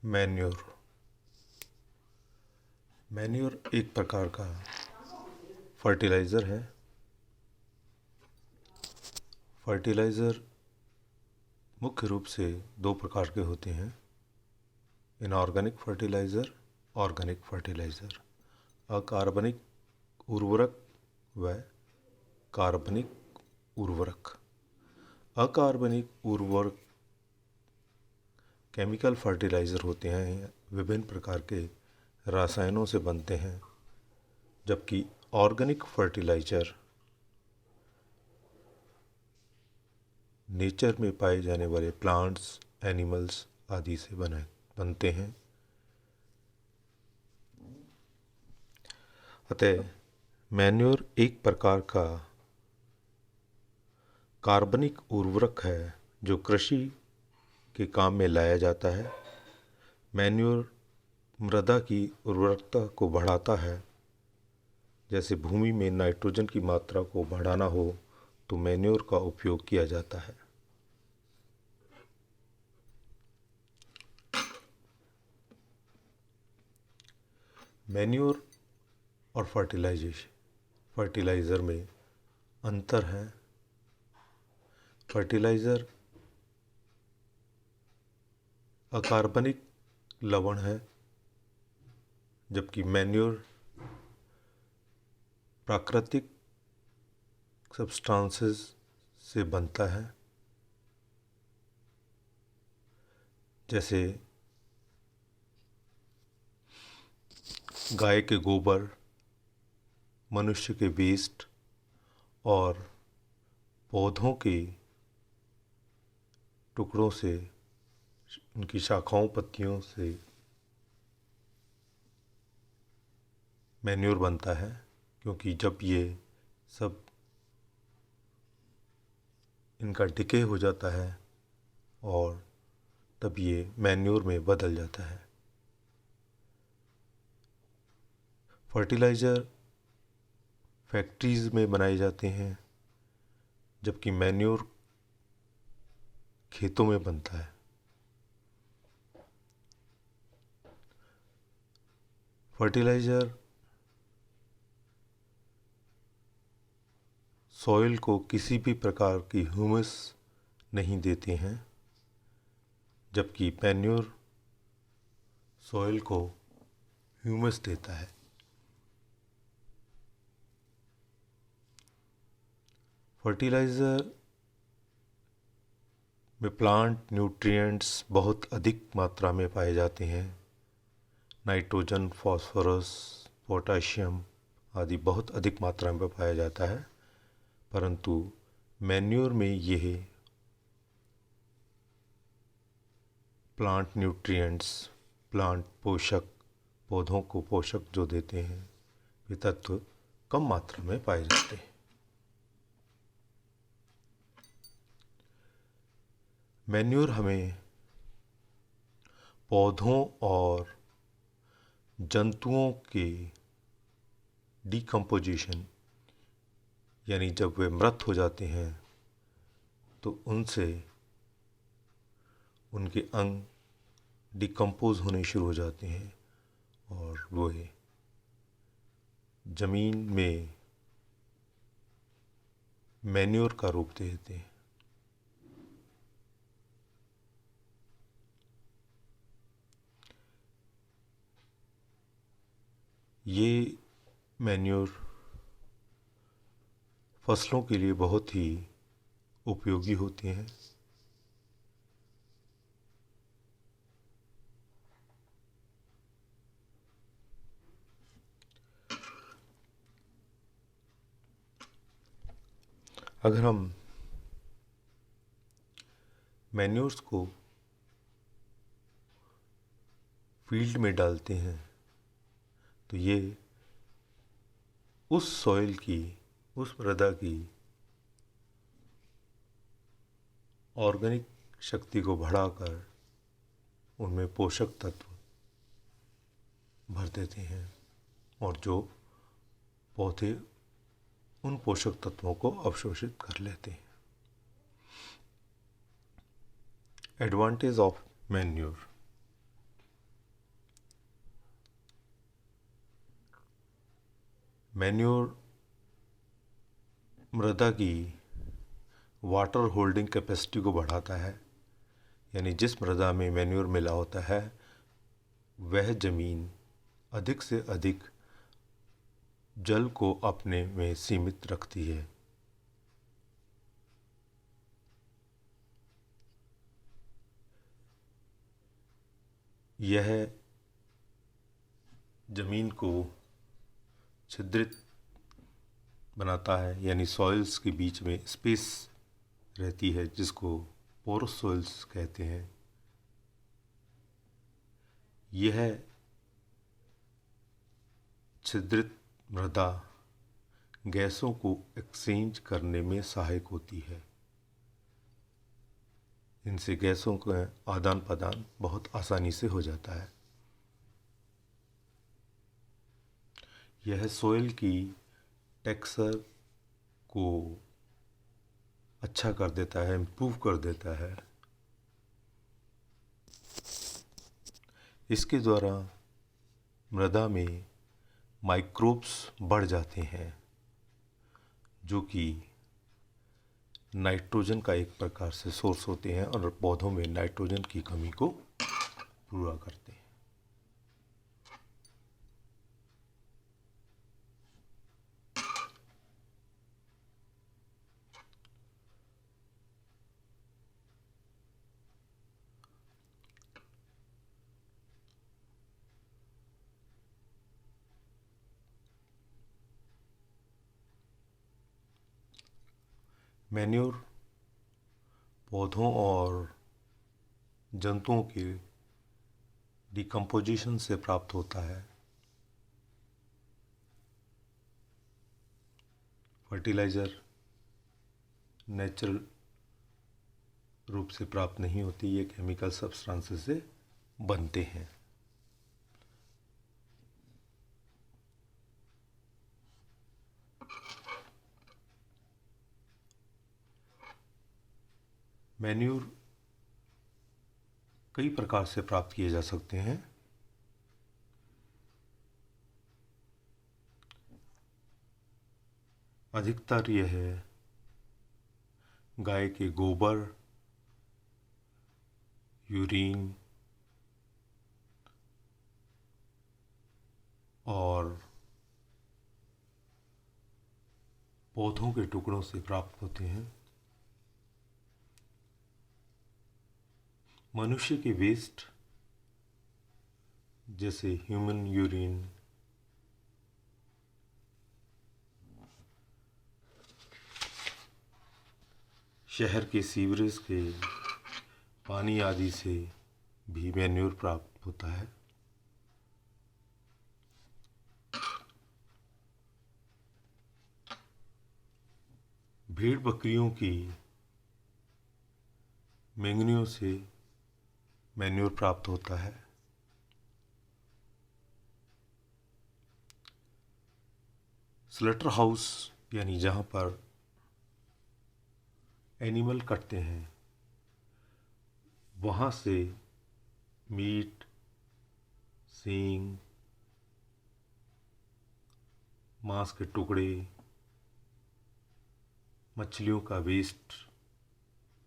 Manure manure एक प्रकार का फर्टिलाइज़र है। फर्टिलाइज़र मुख्य रूप से दो प्रकार के होते हैं, इनऑर्गेनिक फर्टिलाइज़र, ऑर्गेनिक फर्टिलाइज़र। अकार्बनिक उर्वरक व कार्बनिक उर्वरक। अकार्बनिक उर्वरक केमिकल फर्टिलाइज़र होते हैं, विभिन्न प्रकार के रसायनों से बनते हैं, जबकि ऑर्गेनिक फर्टिलाइज़र नेचर में पाए जाने वाले प्लांट्स, एनिमल्स आदि से बनते हैं। अतः मैन्योर एक प्रकार का कार्बनिक उर्वरक है जो कृषि के काम में लाया जाता है। मैन्योर मृदा की उर्वरकता को बढ़ाता है। जैसे भूमि में नाइट्रोजन की मात्रा को बढ़ाना हो तो मैन्योर का उपयोग किया जाता है। मैन्योर और फर्टिलाइज़र में अंतर है। फर्टिलाइज़र अकार्बनिक लवण है, जबकि मैन्योर प्राकृतिक सब्सटेंसेस से बनता है। जैसे गाय के गोबर, मनुष्य के वेस्ट और पौधों के टुकड़ों से, उनकी शाखाओं पत्तियों से मैन्योर बनता है। क्योंकि जब ये सब इनका डिके हो जाता है और तब ये मैन्योर में बदल जाता है। फर्टिलाइज़र फैक्ट्रीज़ में बनाए जाते हैं, जबकि मैन्योर खेतों में बनता है। फर्टिलाइज़र सॉइल को किसी भी प्रकार की ह्यूमस नहीं देते हैं, जबकि मैन्योर सॉइल को ह्यूमस देता है। फर्टिलाइज़र में प्लांट न्यूट्रिएंट्स बहुत अधिक मात्रा में पाए जाते हैं। नाइट्रोजन, फास्फोरस, पोटाशियम आदि बहुत अधिक मात्रा में पाया जाता है, परंतु मैन्योर में यह प्लांट न्यूट्रिएंट्स, प्लांट पोषक, पौधों को पोषक जो देते हैं, वे तत्व कम मात्रा में पाए जाते हैं। मैन्योर हमें पौधों और जंतुओं के डिकम्पोजिशन, यानी जब वे मृत हो जाते हैं तो उनसे उनके अंग डिकम्पोज होने शुरू हो जाते हैं और वे ज़मीन में मैन्योर का रूप देते हैं। ये मैन्योर फसलों के लिए बहुत ही उपयोगी होते हैं। अगर हम मैन्योर्स को फील्ड में डालते हैं तो ये उस सॉइल की, उस मृदा की ऑर्गेनिक शक्ति को बढ़ाकर उनमें पोषक तत्व भर देते हैं और जो पौधे उन पोषक तत्वों को अवशोषित कर लेते हैं। Advantage of manure. मैन्योर मृदा की वाटर होल्डिंग कैपेसिटी को बढ़ाता है, यानी जिस मृदा में मैन्योर मिला होता है वह ज़मीन अधिक से अधिक जल को अपने में सीमित रखती है। यह ज़मीन को छिद्रित बनाता है, यानी सॉइल्स के बीच में स्पेस रहती है जिसको पोरस सॉइल्स कहते हैं। यह छिद्रित मृदा गैसों को एक्सचेंज करने में सहायक होती है। इनसे गैसों का आदान प्रदान बहुत आसानी से हो जाता है। यह सॉइल की टेक्सचर को अच्छा कर देता है, इम्प्रूव कर देता है। इसके द्वारा मृदा में माइक्रोब्स बढ़ जाते हैं जो कि नाइट्रोजन का एक प्रकार से सोर्स होते हैं और पौधों में नाइट्रोजन की कमी को पूरा करते हैं। मैन्योर पौधों और जंतुओं के डिकम्पोजिशन से प्राप्त होता है। फर्टिलाइज़र नेचुरल रूप से प्राप्त नहीं होती, ये केमिकल सब्सटेंसेस से बनते हैं। मैन्योर कई प्रकार से प्राप्त किए जा सकते हैं। अधिकतर यह है गाय के गोबर, यूरिन और पौधों के टुकड़ों से प्राप्त होते हैं। मनुष्य के वेस्ट जैसे ह्यूमन यूरिन, शहर के सीवरेज के पानी आदि से भी मैन्योर प्राप्त होता है। भेड़ बकरियों की मेंगनियों से मैन्योर प्राप्त होता है। स्लॉटर हाउस यानी जहाँ पर एनिमल कटते हैं वहाँ से मीट, सींग, मांस के टुकड़े, मछलियों का वेस्ट,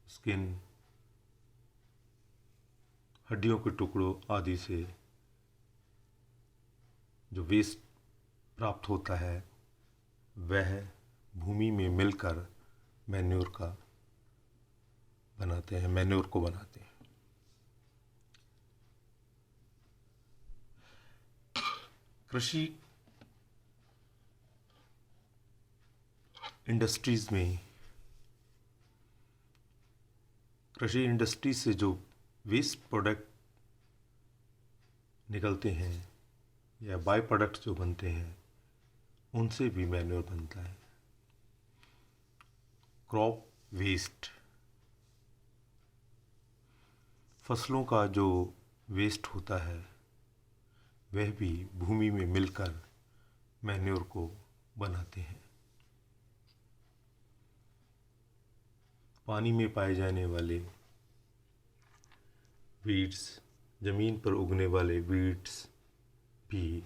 स्किन, हड्डियों के टुकड़ों आदि से जो वेस्ट प्राप्त होता है वह भूमि में मिलकर मैन्योर को बनाते हैं। कृषि इंडस्ट्री से जो वेस्ट प्रोडक्ट निकलते हैं या बाय प्रोडक्ट्स जो बनते हैं उनसे भी मैन्योर बनता है। क्रॉप वेस्ट, फसलों का जो वेस्ट होता है वह भी भूमि में मिलकर मैन्योर को बनाते हैं। पानी में पाए जाने वाले वीड्स, ज़मीन पर उगने वाले वीड्स भी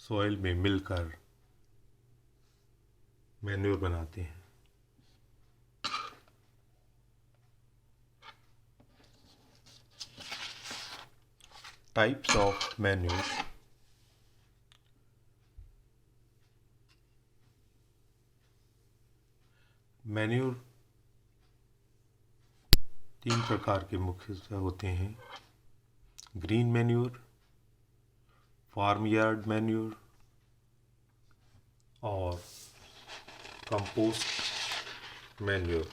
सॉइल में मिलकर मैन्योर बनाते हैं। Types of manure. मैन्योर 3 प्रकार के मुख्य होते हैं: green manure, farm yard manure और कंपोस्ट मैन्योर।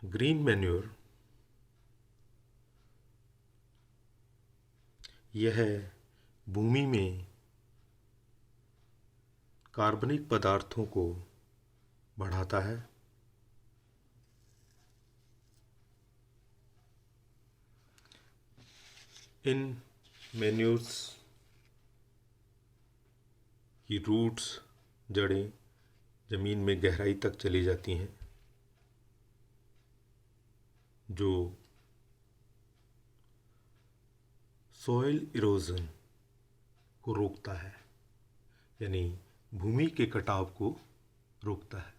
ग्रीन मैन्योर यह भूमि में कार्बनिक पदार्थों को बढ़ाता है। इन मैन्योर्स की रूट्स, जड़ें ज़मीन में गहराई तक चली जाती हैं, जो सॉइल इरोजन को रोकता है, यानी भूमि के कटाव को रोकता है।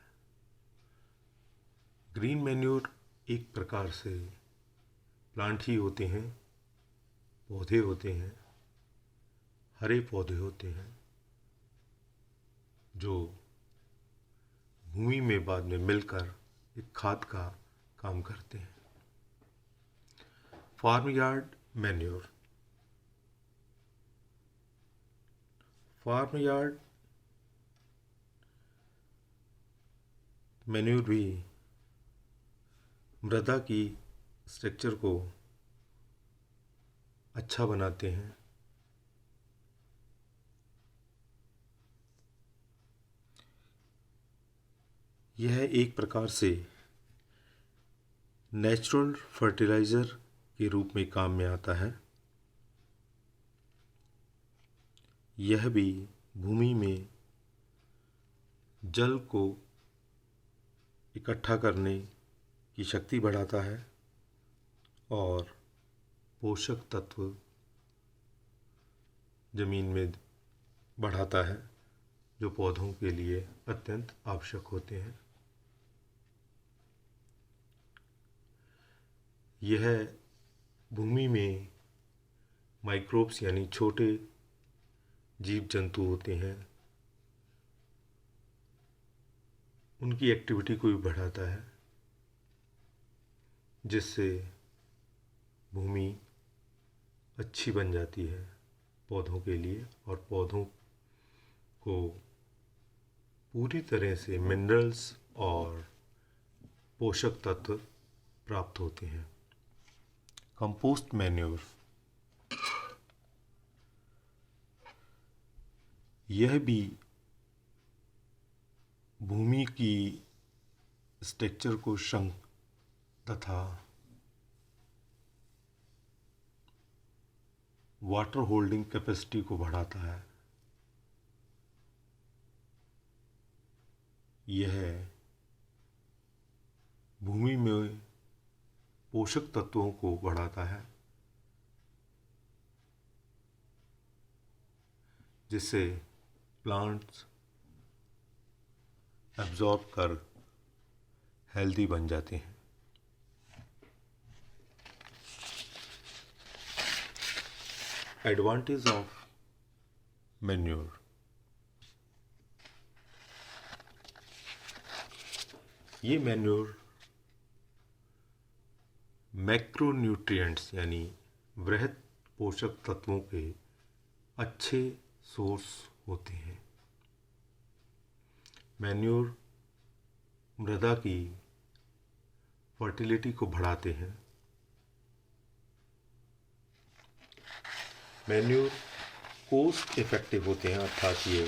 ग्रीन मैन्योर एक प्रकार से प्लांट ही होते हैं, पौधे होते हैं, हरे पौधे होते हैं, जो भूमि में बाद में मिलकर एक खाद का काम करते हैं। Farm yard manure. Farm yard manure भी मृदा की स्ट्रक्चर को अच्छा बनाते हैं। यह एक प्रकार से नेचुरल फर्टिलाइज़र के रूप में काम में आता है। यह भी भूमि में जल को इकट्ठा करने की शक्ति बढ़ाता है और पोषक तत्व ज़मीन में बढ़ाता है, जो पौधों के लिए अत्यंत आवश्यक होते हैं। यह भूमि में माइक्रोब्स यानी छोटे जीव जंतु होते हैं, उनकी एक्टिविटी को भी बढ़ाता है, जिससे भूमि अच्छी बन जाती है पौधों के लिए और पौधों को पूरी तरह से मिनरल्स और पोषक तत्व प्राप्त होते हैं। Compost manure. यह भी भूमि की स्ट्रक्चर को शंक तथा वाटर होल्डिंग कैपेसिटी को बढ़ाता है। यह भूमि में पोषक तत्वों को बढ़ाता है, जिससे प्लांट्स एब्जॉर्ब कर हेल्दी बन जाते हैं। Advantage of manure. ये मैन्योर मैक्रोन्यूट्रिएंट्स यानी वृहद पोषक तत्वों के अच्छे सोर्स होते हैं। मैन्योर मृदा की फर्टिलिटी को बढ़ाते हैं। मैन्योर कॉस्ट इफेक्टिव होते हैं, अर्थात ये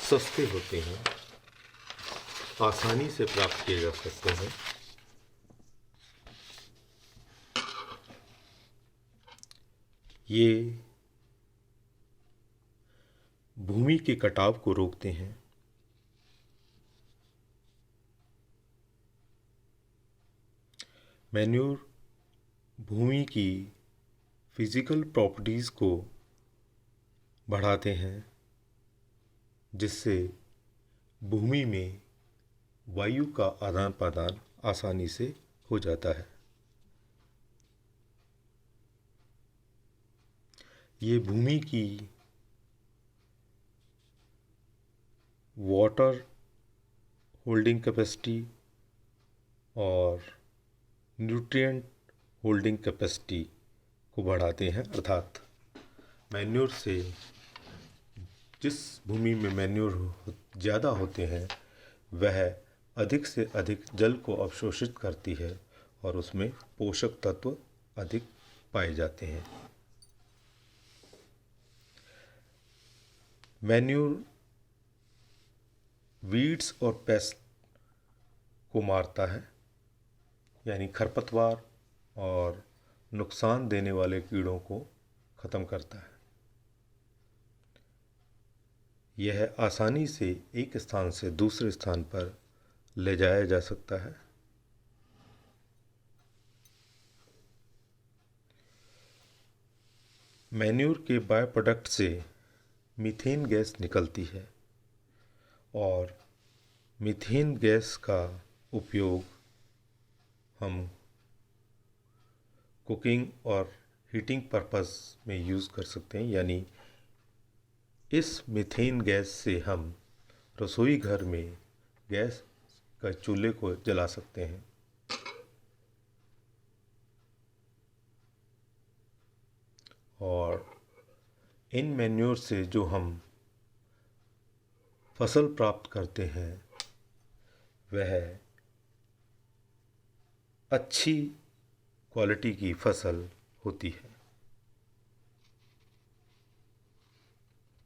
सस्ते होते हैं, आसानी से प्राप्त किए जा सकते हैं। ये भूमि के कटाव को रोकते हैं। मैन्योर भूमि की फिजिकल प्रॉपर्टीज़ को बढ़ाते हैं, जिससे भूमि में वायु का आदान प्रदान आसानी से हो जाता है। ये भूमि की वाटर होल्डिंग कैपेसिटी और न्यूट्रिएंट होल्डिंग कैपेसिटी को बढ़ाते हैं, अर्थात मैन्योर से जिस भूमि में मैन्योर ज़्यादा होते हैं वह अधिक से अधिक जल को अवशोषित करती है और उसमें पोषक तत्व अधिक पाए जाते हैं। मैन्योर वीड्स और पेस्ट को मारता है, यानी खरपतवार और नुकसान देने वाले कीड़ों को ख़त्म करता है। यह आसानी से एक स्थान से दूसरे स्थान पर ले जाया जा सकता है। मैन्योर के बाय प्रोडक्ट से मीथेन गैस निकलती है और मीथेन गैस का उपयोग हम कुकिंग और हीटिंग पर्पस में यूज़ कर सकते हैं, यानी इस मीथेन गैस से हम रसोई घर में गैस का चूल्हे को जला सकते हैं। और इन मैन्योर से जो हम फसल प्राप्त करते हैं वह अच्छी क्वालिटी की फसल होती है।